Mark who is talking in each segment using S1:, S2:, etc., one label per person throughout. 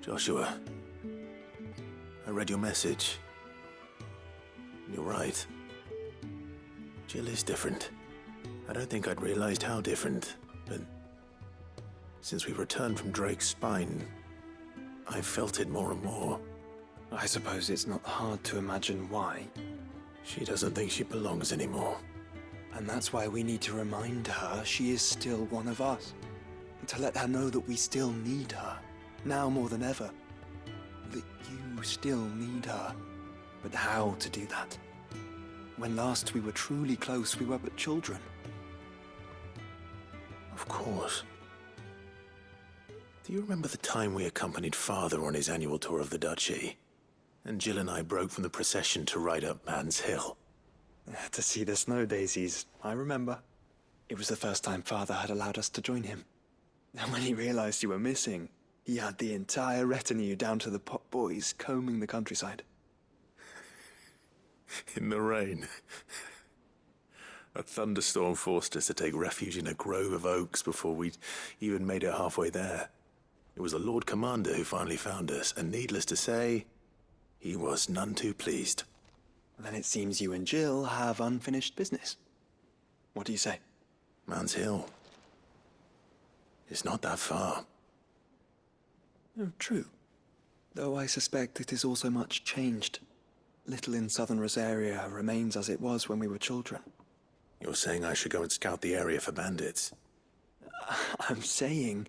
S1: Joshua, I read your message. You're right. Jill is different. I don't think I'd realized how different, but since we returned from Drake's spine, I've felt it more and more.
S2: I suppose it's not hard to imagine why.
S1: She doesn't think she belongs anymore.
S2: And that's why we need to remind her she is still one of us. To let her know that we still need her, now more than ever. That you still need her. But how to do that? When last we were truly close, we were but children.
S1: Of course. Do you remember the time we accompanied Father on his annual tour of the Duchy? And Jill and I broke from the procession to ride up Man's Hill.
S2: To see the snow daisies, I remember. It was the first time Father had allowed us to join him. And when he realized you were missing, he had the entire retinue down to the pot boys combing the countryside.
S1: In the rain. A thunderstorm forced us to take refuge in a grove of oaks before we'd even made it halfway there. It was the Lord Commander who finally found us, and needless to say, he was none too pleased.
S2: Then it seems you and Jill have unfinished business. What do you say?
S1: Man's Hill. It's not that far.
S2: Oh, true. Though I suspect it is also much changed. Little in southern Rosaria remains as it was when we were children.
S1: You're saying I should go and scout the area for bandits?
S2: I'm saying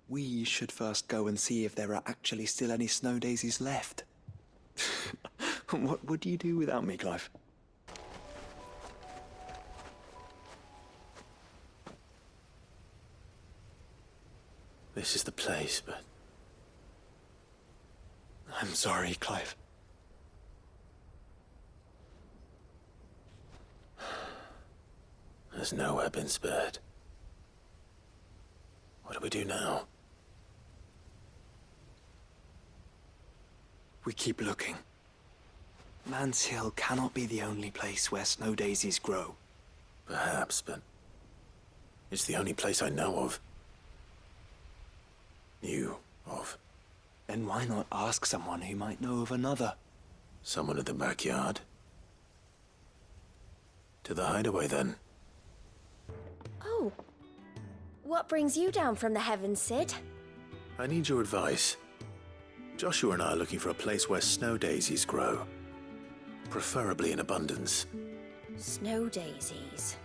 S2: we should first go and see if there are actually still any snow daisies left. What would you do without me, Clive?
S1: This is the place, but...
S2: I'm sorry, Clive.
S1: There's nowhere been spared. What do we do now?
S2: We keep looking. Man's Hill cannot be the only place where snow daisies grow.
S1: Perhaps, but it's the only place I know of. Knew of.
S2: Then why not ask someone who might know of another?
S1: Someone in the backyard? To the hideaway, then.
S3: Oh. What brings you down from the heavens, Sid?
S1: I need your advice. Joshua and I are looking for a place where snow daisies grow. Preferably in abundance.
S3: Snow daisies.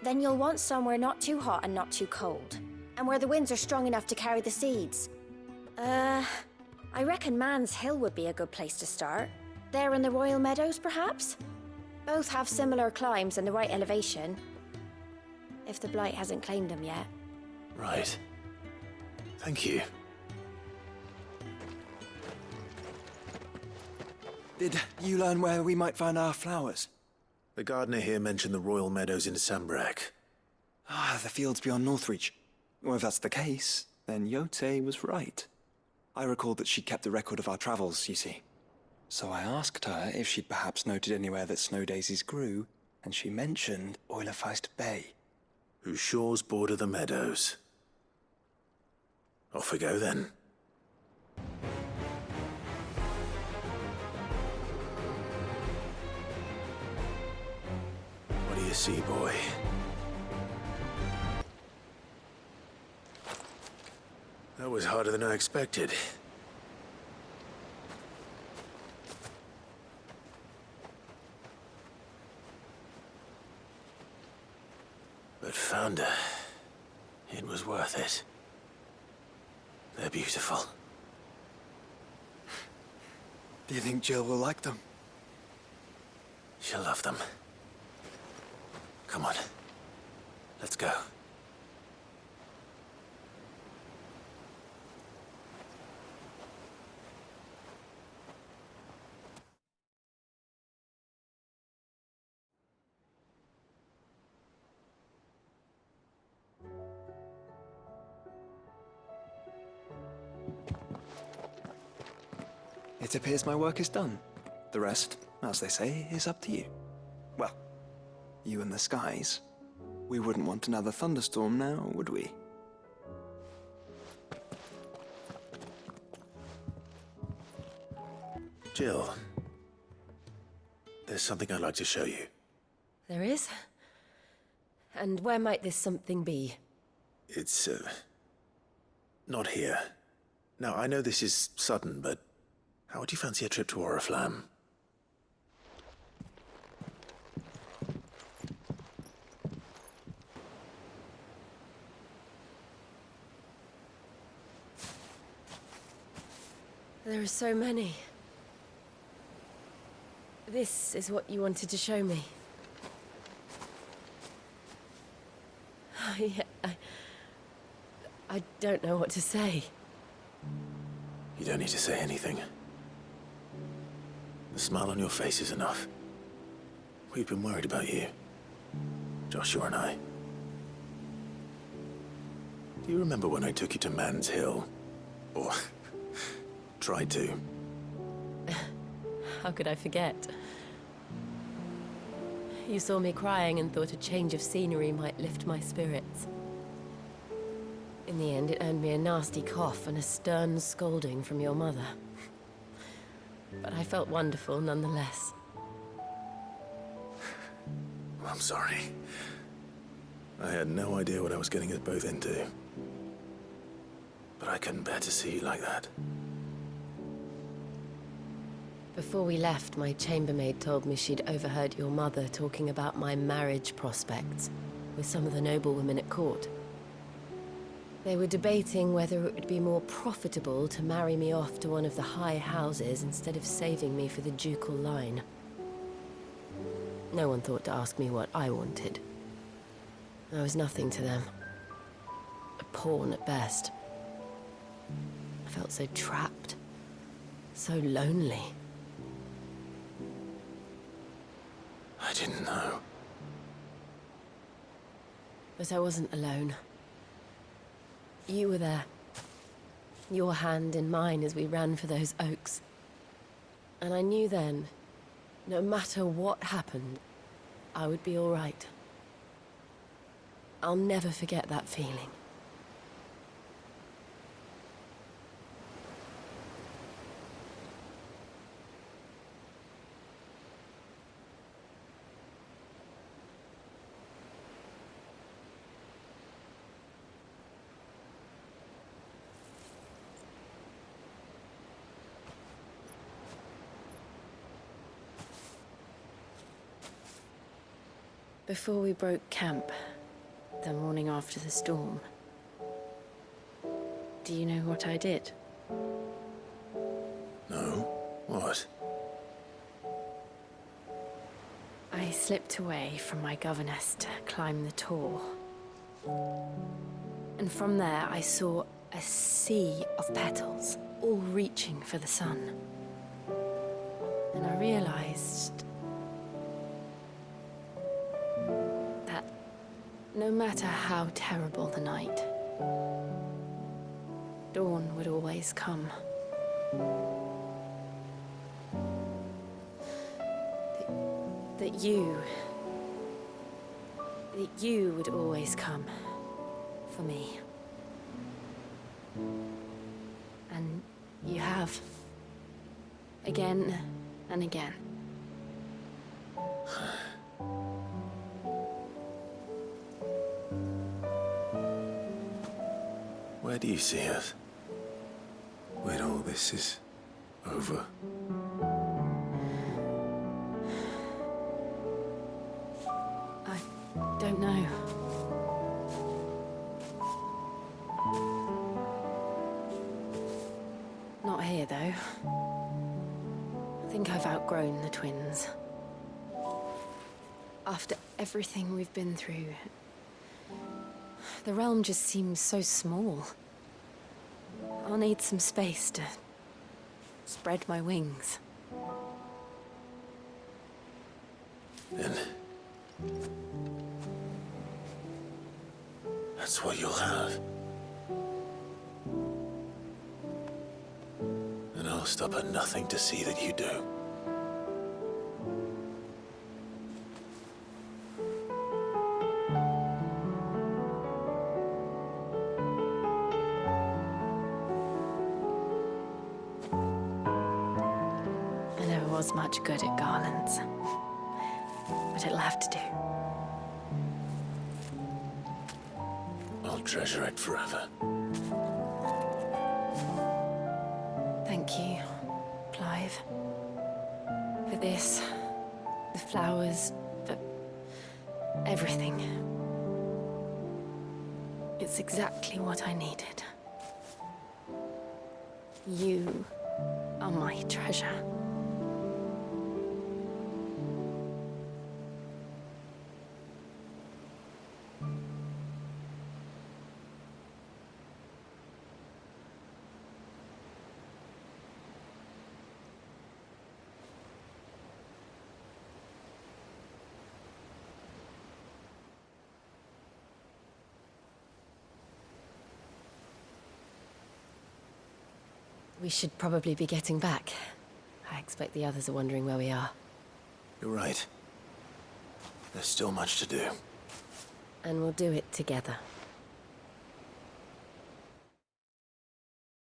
S3: Then you'll want somewhere not too hot and not too cold. And where the winds are strong enough to carry the seeds. I reckon Man's Hill would be a good place to start. There in the Royal Meadows, perhaps? Both have similar climbs and the right elevation. If the Blight hasn't claimed them yet.
S1: Right. Thank you.
S2: Did you learn where we might find our flowers?
S1: The gardener here mentioned the Royal Meadows in Sambrek.
S2: Ah, the fields beyond Northreach. Well, if that's the case, then Yote was right. I recalled that she kept a record of our travels, you see. So I asked her if she'd perhaps noted anywhere that snow daisies grew, and she mentioned Oilafeist Bay.
S1: Whose shores border the meadows. Off we go, then. What do you see, boy? That was harder than I expected. But found her. It was worth it. They're beautiful.
S2: Do you think Jill will like them?
S1: She'll love them. Come on. Let's go.
S2: It appears my work is done. The rest, as they say, is up to you. Well, you and the skies. We wouldn't want another thunderstorm now, would we?
S1: Jill, there's something I'd like to show you.
S4: There is? And where might this something be?
S1: It's, not here. Now, I know this is sudden, but how would you fancy a trip to Oriflamme?
S4: There are so many. This is what you wanted to show me. I don't know what to say.
S1: You don't need to say anything. The smile on your face is enough. We've been worried about you, Joshua and I. Do you remember when I took you to Man's Hill? Or tried to?
S4: How could I forget? You saw me crying and thought a change of scenery might lift my spirits. In the end, it earned me a nasty cough and a stern scolding from your mother. But I felt wonderful nonetheless.
S1: I'm sorry. I had no idea what I was getting us both into. But I couldn't bear to see you like that.
S4: Before we left, my chambermaid told me she'd overheard your mother talking about my marriage prospects with some of the noblewomen at court. They were debating whether it would be more profitable to marry me off to one of the high houses instead of saving me for the ducal line. No one thought to ask me what I wanted. I was nothing to them. A pawn at best. I felt so trapped, so lonely.
S1: I didn't know.
S4: But I wasn't alone. You were there. Your hand in mine as we ran for those oaks. And I knew then, no matter what happened, I would be all right. I'll never forget that feeling. Before we broke camp, the morning after the storm, do you know what I did?
S1: No? What?
S4: I slipped away from my governess to climb the tor. And from there I saw a sea of petals, all reaching for the sun. And I realized that no matter how terrible the night, dawn would always come. That you would always come for me. And you have. Again and again.
S1: Where do you see us? When all this is over?
S4: I don't know. Not here, though. I think I've outgrown the twins. After everything we've been through, the realm just seems so small. I'll need some space to spread my wings.
S1: Then that's what you'll have. And I'll stop at nothing to see that you do.
S4: was much good at garlands. But it'll have to do.
S1: I'll treasure it forever.
S4: Thank you, Clive. For this, the flowers, for everything. It's exactly what I needed. You are my treasure. We should probably be getting back. I expect the others are wondering where we are.
S1: You're right. There's still much to do.
S4: And we'll do it together.